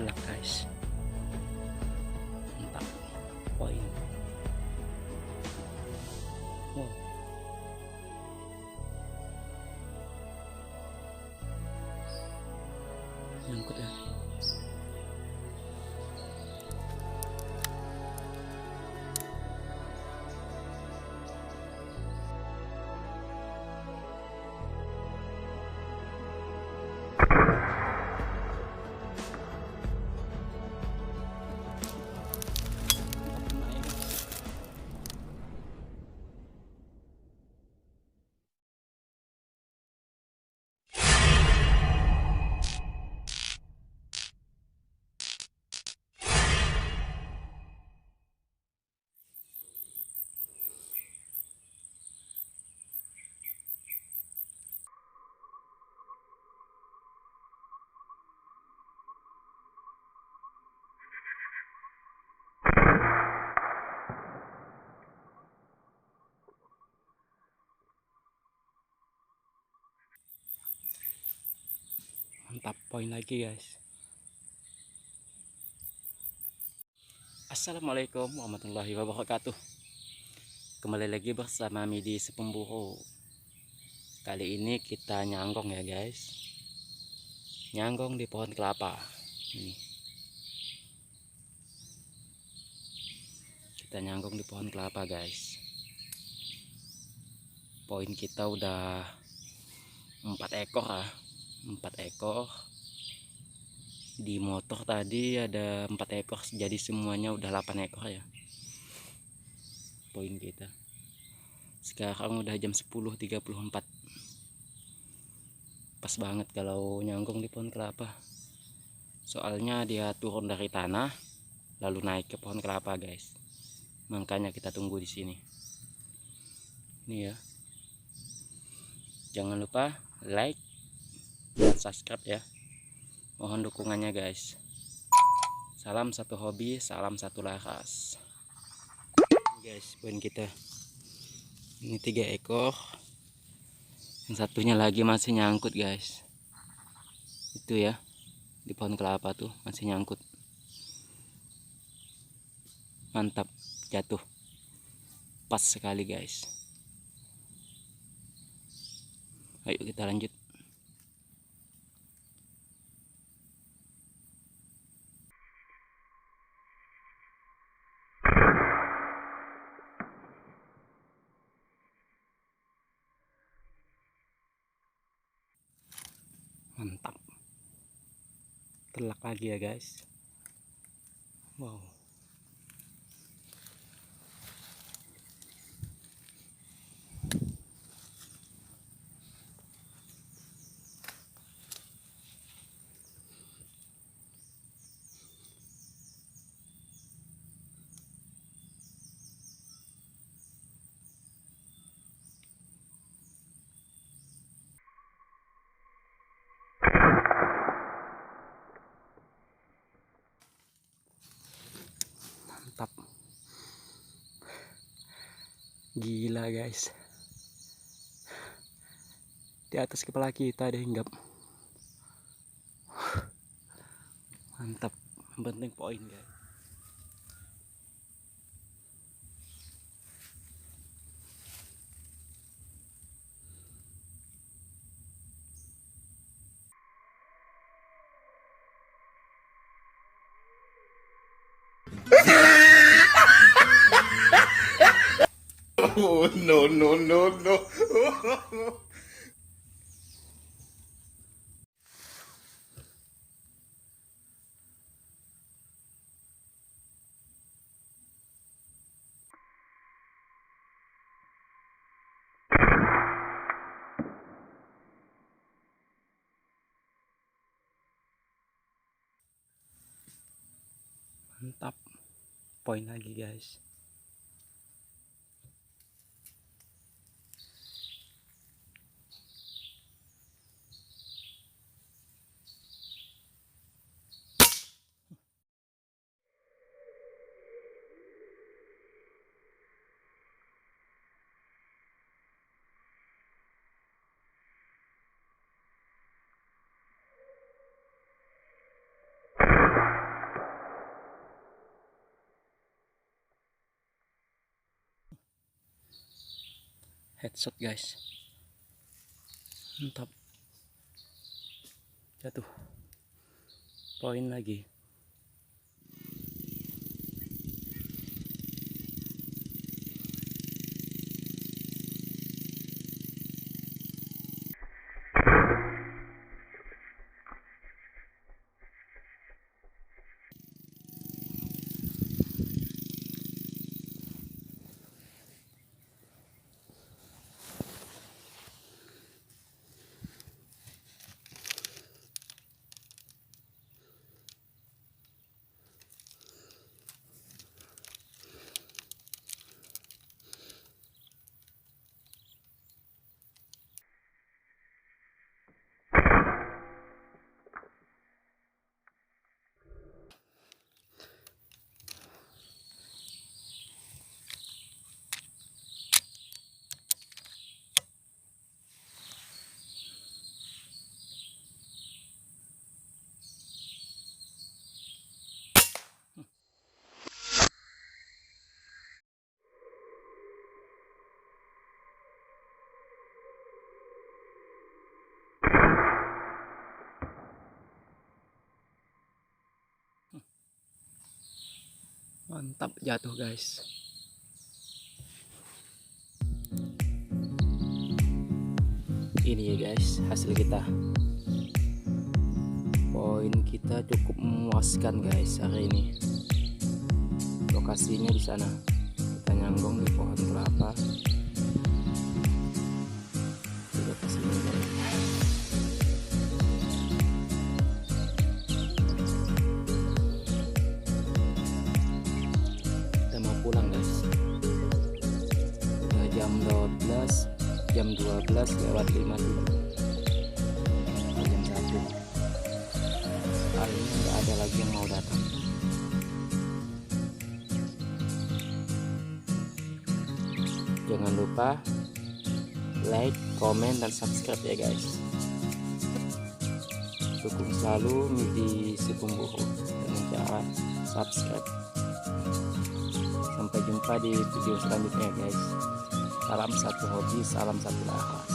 telak guys, mantap poin. Wow, nyangkut ya. Mantap poin lagi guys. Assalamualaikum warahmatullahi wabarakatuh. Kembali lagi bersama Midi Sepemburu. Kali ini kita nyanggong ya guys. Nyanggong di pohon kelapa. Ini. Kita nyanggong di pohon kelapa guys. Poin kita udah 4 ekor ya. 4 ekor. Di motor tadi ada 4 ekor, jadi semuanya udah 8 ekor ya poin kita. Sekarang udah jam 10.34. Pas banget kalau nyanggong di pohon kelapa, soalnya dia turun dari tanah lalu naik ke pohon kelapa guys, makanya kita tunggu di sini. Ini ya, jangan lupa like dan subscribe ya, mohon dukungannya guys. Salam satu hobi, salam satu laras guys. Poin kita ini 3 ekor, yang satunya lagi masih nyangkut guys. Itu ya, di pohon kelapa tuh masih nyangkut. Mantap, jatuh pas sekali guys. Ayo kita lanjut. Mantap, telak lagi ya guys. Wow, mantap, gila guys, di atas kepala kita ada hinggap. Mantap, yang penting poin guys. Oh, no, no, no, no. Mantap, poin lagi guys. Headshot guys, mantap, jatuh, poin lagi. Mantap, jatuh guys. Ini ya guys hasil kita. Poin kita cukup memuaskan guys hari ini. Lokasinya di sana. Kita nyanggong di pohon kelapa. Kita kesini guys. Pulang guys, udah jam 12 lewat 57, jam 1. Kali ini nggak ada lagi yang mau datang. Jangan lupa like, komen, dan subscribe ya guys. Dukung selalu Midi Sikumburu dengan cara subscribe. Sampai jumpa di video selanjutnya guys. Salam satu hobi, salam satu lara.